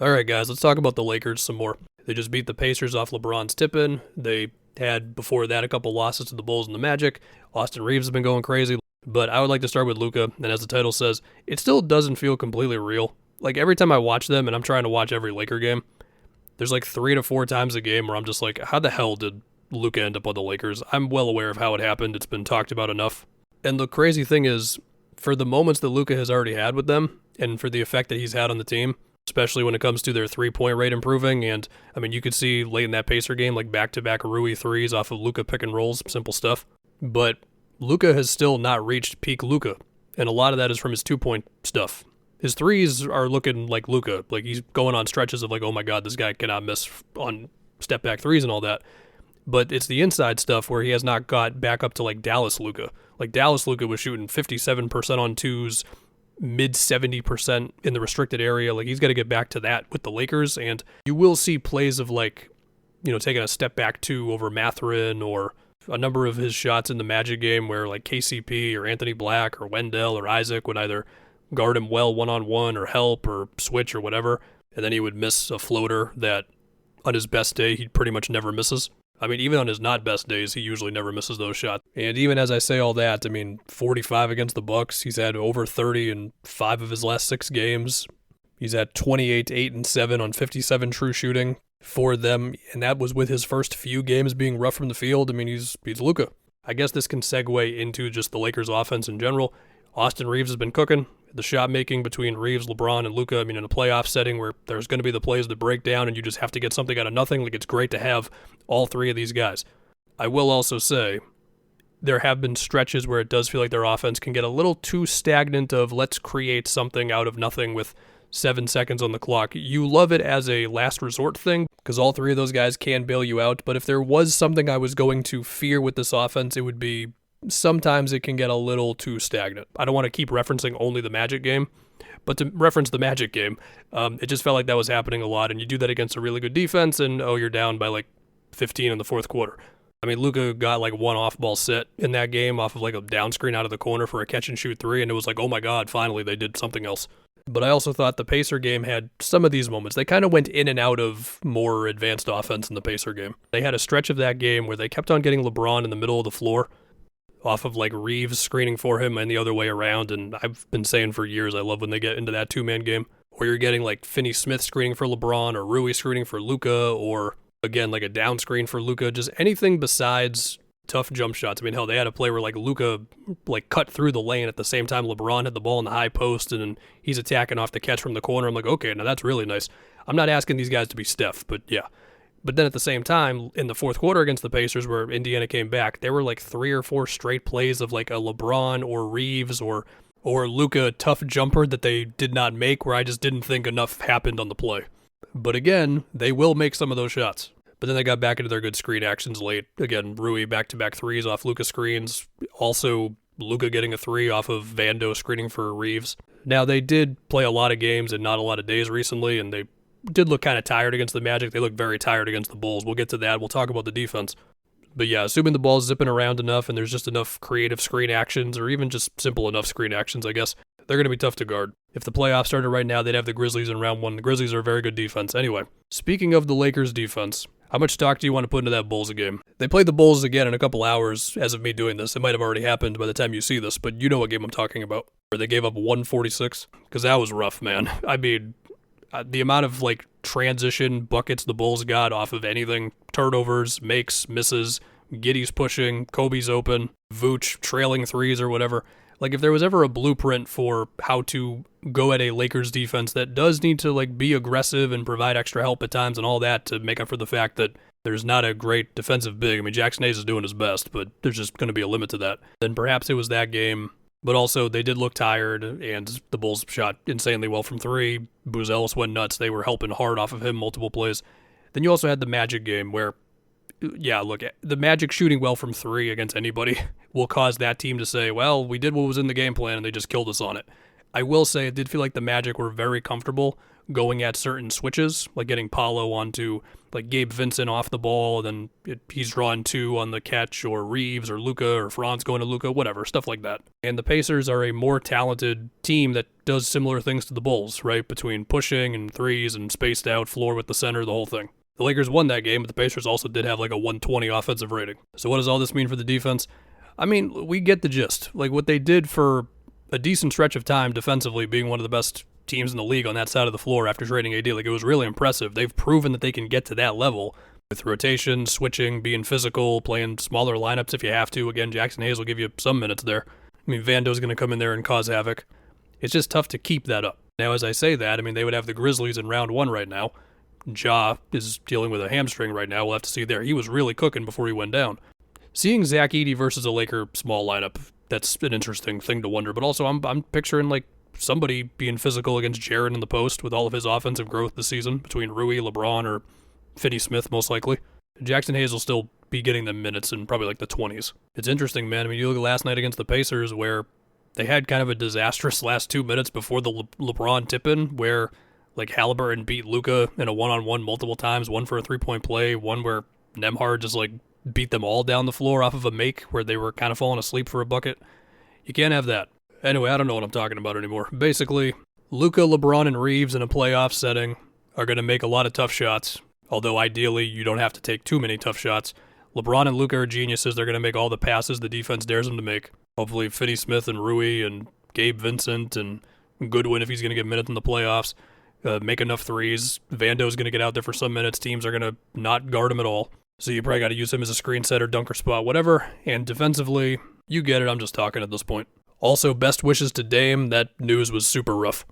All right, guys, let's talk about the Lakers some more. They just beat the Pacers off LeBron's tip-in. They had, before that, a couple losses to the Bulls and the Magic. Austin Reeves has been going crazy. But I would like to start with Luka, and as the title says, it still doesn't feel completely real. Like, every time I watch them, and I'm trying to watch every Laker game, there's like 3 to 4 times a game where I'm just like, how the hell did Luka end up on the Lakers? I'm well aware of how it happened. It's been talked about enough. And the crazy thing is, for the moments that Luka has already had with them, and for the effect that he's had on the team, especially when it comes to their three-point rate improving. And, I mean, you could see late in that Pacer game, like back-to-back Rui threes off of Luka pick and rolls, simple stuff. But Luka has still not reached peak Luka, and a lot of that is from his two-point stuff. His threes are looking like Luka. Like, he's going on stretches of like, oh my god, this guy cannot miss on step-back threes and all that. But it's the inside stuff where he has not got back up to like Dallas Luka. Like, Dallas Luka was shooting 57% on twos, mid 70% in the restricted area. Like, he's got to get back to that with the Lakers, and you will see plays of like, you know, taking a step back two over Mathurin, or a number of his shots in the Magic game where like KCP or Anthony Black or Wendell or Isaac would either guard him well one-on-one or help or switch or whatever, and then he would miss a floater that on his best day he pretty much never misses. I mean, even on his not best days, he usually never misses those shots. And even as I say all that, I mean, 45 against the Bucks. He's had over 30 in 5 of his last 6 games. He's at 28, 8, and 7 on 57 true shooting for them, and that was with his first few games being rough from the field. I mean, he's Luka. I guess this can segue into just the Lakers' offense in general. Austin Reeves has been cooking. The shot making between Reeves, LeBron, and Luka, I mean, in a playoff setting where there's going to be the plays that break down and you just have to get something out of nothing, like, it's great to have all 3 of these guys. I will also say there have been stretches where it does feel like their offense can get a little too stagnant of let's create something out of nothing with 7 seconds on the clock. You love it as a last resort thing because all 3 of those guys can bail you out, but if there was something I was going to fear with this offense, it would be sometimes it can get a little too stagnant. I don't want to keep referencing only the Magic game, but to reference the Magic game, it just felt like that was happening a lot, and you do that against a really good defense, and you're down by like 15 in the fourth quarter. I mean, Luka got like one off-ball set in that game off of like a down screen out of the corner for a catch-and-shoot 3, and it was like, oh my god, finally they did something else. But I also thought the Pacer game had some of these moments. They kind of went in and out of more advanced offense in the Pacer game. They had a stretch of that game where they kept on getting LeBron in the middle of the floor, off of like Reeves screening for him and the other way around, and I've been saying for years I love when they get into that two-man game, or you're getting like Finney-Smith screening for LeBron, or Rui screening for Luka, or again like a down screen for Luka, just anything besides tough jump shots. I mean, hell, they had a play where like Luka like cut through the lane at the same time LeBron had the ball in the high post, and he's attacking off the catch from the corner. I'm like, okay, now that's really nice. I'm not asking these guys to be Steph, but yeah. But then at the same time, in the fourth quarter against the Pacers where Indiana came back, there were like 3 or 4 straight plays of like a LeBron or Reeves or Luka tough jumper that they did not make, where I just didn't think enough happened on the play. But again, they will make some of those shots. But then they got back into their good screen actions late. Again, Rui back-to-back threes off Luka screens. Also, Luka getting a 3 off of Vando screening for Reeves. Now, they did play a lot of games and not a lot of days recently, and they did look kind of tired against the Magic. They looked very tired against the Bulls. We'll get to that. We'll talk about the defense. But yeah, assuming the ball's zipping around enough and there's just enough creative screen actions, or even just simple enough screen actions, I guess, they're going to be tough to guard. If the playoffs started right now, they'd have the Grizzlies in round 1. The Grizzlies are a very good defense. Anyway, speaking of the Lakers defense, how much stock do you want to put into that Bulls game? They played the Bulls again in a couple hours as of me doing this. It might have already happened by the time you see this, but you know what game I'm talking about. Where they gave up 146? Because that was rough, man. I mean, the amount of like transition buckets the Bulls got off of anything, turnovers, makes, misses, Giddey's pushing, Kobe's open, Vooch trailing threes or whatever. Like, if there was ever a blueprint for how to go at a Lakers defense that does need to like be aggressive and provide extra help at times and all that to make up for the fact that there's not a great defensive big. I mean, Jackson Hayes is doing his best, but there's just going to be a limit to that. Then perhaps it was that game. But also, they did look tired, and the Bulls shot insanely well from 3. Booz Ellis went nuts. They were helping hard off of him multiple plays. Then you also had the Magic game where, yeah, look, the Magic shooting well from 3 against anybody will cause that team to say, well, we did what was in the game plan, and they just killed us on it. I will say it did feel like the Magic were very comfortable going at certain switches, like getting Paolo onto like Gabe Vincent off the ball, and then he's drawing 2 on the catch, or Reeves or Luka or Franz going to Luka, whatever, stuff like that. And the Pacers are a more talented team that does similar things to the Bulls, right? Between pushing and threes and spaced out floor with the center, the whole thing. The Lakers won that game, but the Pacers also did have like a 120 offensive rating. So what does all this mean for the defense? I mean, we get the gist. Like what they did for a decent stretch of time defensively, being one of the best teams in the league on that side of the floor after trading AD, like it was really impressive. They've proven that they can get to that level with rotation, switching, being physical, playing smaller lineups if you have to. Again, Jackson Hayes will give you some minutes there. I mean, Vando's going to come in there and cause havoc. It's just tough to keep that up. Now, as I say that, I mean, they would have the Grizzlies in round 1 right now. Ja is dealing with a hamstring right now. We'll have to see there. He was really cooking before he went down. Seeing Zach Edey versus a Laker small lineup, that's an interesting thing to wonder. But also, I'm picturing like somebody being physical against Jaren in the post with all of his offensive growth this season between Rui, LeBron, or Finney Smith most likely. Jackson Hayes will still be getting them minutes in probably like the 20s. It's interesting, man. I mean, you look at last night against the Pacers where they had kind of a disastrous last 2 minutes before the LeBron tip-in where like Halliburton beat Luka in a one-on-one multiple times, one for a 3-point play, one where Nembhard just like beat them all down the floor off of a make where they were kind of falling asleep for a bucket. You can't have that. Anyway, I don't know what I'm talking about anymore. Basically, Luka, LeBron, and Reeves in a playoff setting are going to make a lot of tough shots, although ideally you don't have to take too many tough shots. LeBron and Luka are geniuses. They're going to make all the passes the defense dares them to make. Hopefully Finney Smith and Rui and Gabe Vincent and Goodwin, if he's going to get minutes in the playoffs, make enough threes. Vando's going to get out there for some minutes. Teams are going to not guard him at all. So you probably got to use him as a screen setter, dunker spot, whatever. And defensively, you get it. I'm just talking at this point. Also, best wishes to Dame. That news was super rough.